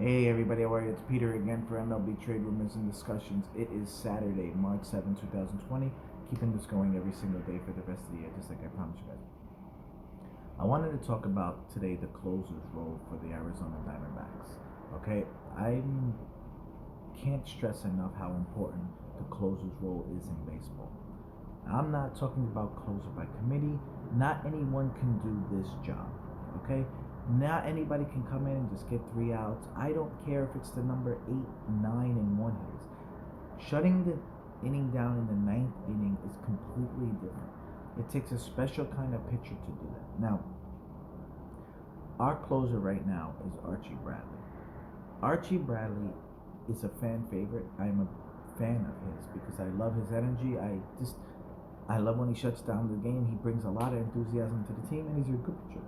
Hey everybody, how are you? It's Peter again for MLB Trade Rumors and Discussions. It is Saturday, March 7th, 2020. Keeping this going every single day for the rest of the year, just like I promised you guys. I wanted to talk about today the closer's role for the Arizona Diamondbacks. Okay, I can't stress enough how important the closer's role is in baseball. I'm not talking about closer by committee. Not anyone can do this job. Okay? Not anybody can come in and just get 3 outs. I don't care if it's the number 8, 9, and 1 hitters. Shutting the inning down in the ninth inning is completely different. It takes a special kind of pitcher to do that. Now, our closer right now is Archie Bradley. Archie Bradley is a fan favorite. I'm a fan of his because I love his energy. I love when he shuts down the game. He brings a lot of enthusiasm to the team, and he's a good pitcher.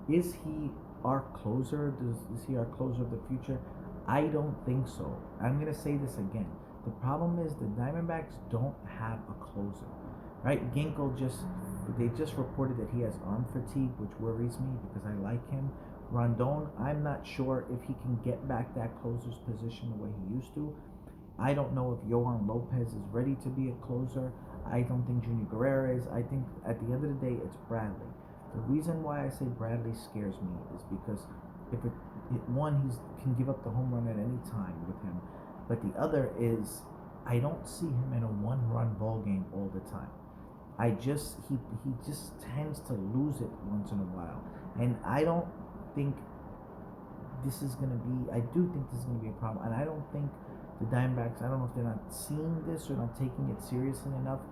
Is he our closer? Is he our closer of the future? I don't think so. I'm going to say this again. The problem is the Diamondbacks don't have a closer. Right? They just reported that he has arm fatigue, which worries me because I like him. Rondon, I'm not sure if he can get back that closer's position the way he used to. I don't know if Yohan Lopez is ready to be a closer. I don't think Junior Guerrero is. I think at the end of the day, it's Bradley. The reason why I say Bradley scares me is because one, he can give up the home run at any time with him, but the other is I don't see him in a one-run ball game all the time. He just tends to lose it once in a while, and I don't think this is gonna be. I do think this is gonna be a problem, and I don't think the Diamondbacks. I don't know if they're not seeing this or not taking it seriously enough.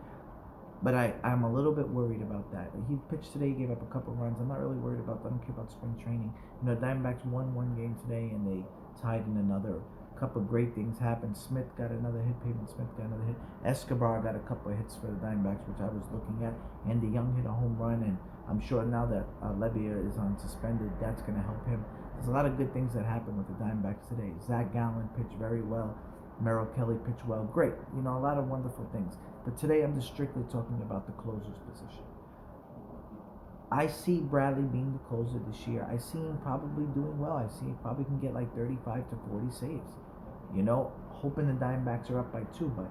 But I'm a little bit worried about that. He pitched today, gave up a couple runs. I'm not really worried about that. I don't care about spring training. Diamondbacks won one game today and they tied in another. A couple of great things happened. Smith got another hit. Pavement Smith got another hit. Escobar got a couple of hits for the Diamondbacks, which I was looking at. Andy Young hit a home run, and I'm sure now that Lebia is on suspended, that's going to help him. There's a lot of good things that happened with the Diamondbacks today. Zach Gallen pitched very well. Merrill Kelly pitched well. Great. A lot of wonderful things. But today I'm just strictly talking about the closer's position. I see Bradley being the closer this year. I see him probably doing well. I see he probably can get like 35 to 40 saves. Hoping the Diamondbacks are up by 2, but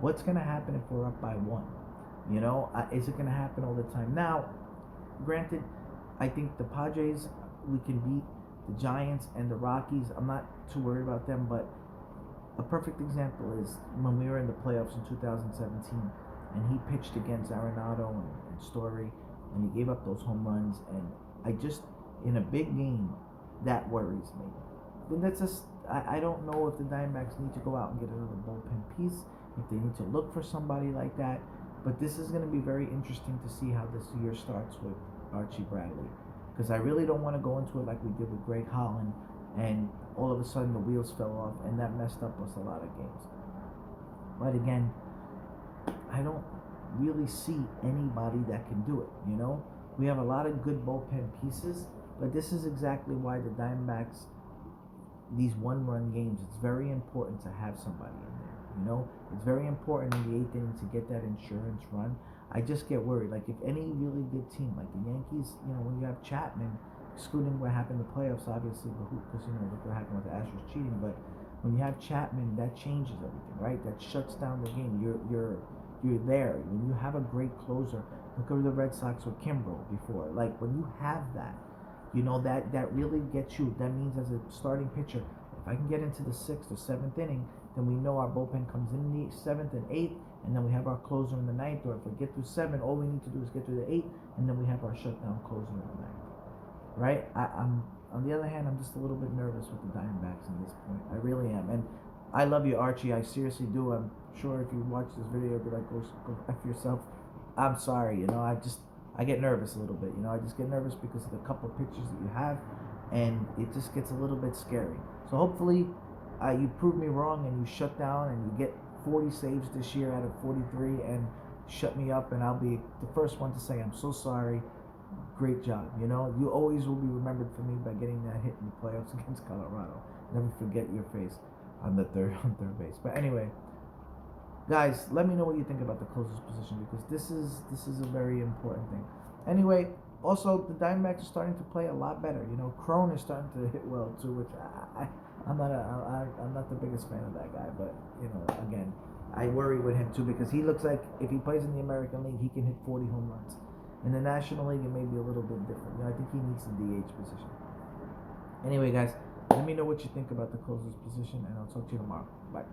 what's going to happen if we're up by 1? Is it going to happen all the time? Now, granted, I think the Padres, we can beat the Giants and the Rockies. I'm not too worried about them, but a perfect example is when we were in the playoffs in 2017 and he pitched against Arenado and Story and he gave up those home runs, and in a big game, that worries me. Then I don't know if the Diamondbacks need to go out and get another bullpen piece, if they need to look for somebody like that, but this is going to be very interesting to see how this year starts with Archie Bradley, because I really don't want to go into it like we did with Greg Holland and all of a sudden the wheels fell off, and that messed up us a lot of games. But again, I don't really see anybody that can do it. We have a lot of good bullpen pieces, but this is exactly why the Diamondbacks, these one-run games, it's very important to have somebody in there. It's very important in the 8th inning to get that insurance run. I just get worried. Like if any really good team, like the Yankees, when you have Chapman, excluding what happened in the playoffs, obviously, because look what happened with the Astros cheating. But when you have Chapman, that changes everything, right? That shuts down the game. You're there. When you have a great closer, look at the Red Sox with Kimbrel before. Like when you have that, that really gets you. That means as a starting pitcher, if I can get into the 6th or 7th inning, then we know our bullpen comes in the 7th and 8th, and then we have our closer in the 9th. Or if we get through 7, all we need to do is get through the 8th, and then we have our shutdown closer in the 9th. Right? I'm on the other hand, I'm just a little bit nervous with the Diamondbacks at this point. I really am, and I love you, Archie. I seriously do. I'm sure if you watch this video, you'll be like, go F yourself. I'm sorry. I get nervous a little bit. I just get nervous because of the couple pictures that you have, and it just gets a little bit scary. So hopefully, you prove me wrong and you shut down and you get 40 saves this year out of 43 and shut me up, and I'll be the first one to say I'm so sorry. Great job. You always will be remembered for me by getting that hit in the playoffs against Colorado. Never forget your face on third base. But anyway, guys, let me know what you think about the closer's position, because this is a very important thing. Anyway, Also, the Diamondbacks are starting to play a lot better. Crone is starting to hit well too, which I'm not the biggest fan of that guy. But again, I worry with him too because he looks like if he plays in the American League, he can hit 40 home runs. In the National League, it may be a little bit different. I think he needs the DH position. Anyway, guys, let me know what you think about the closer's position, and I'll talk to you tomorrow. Bye.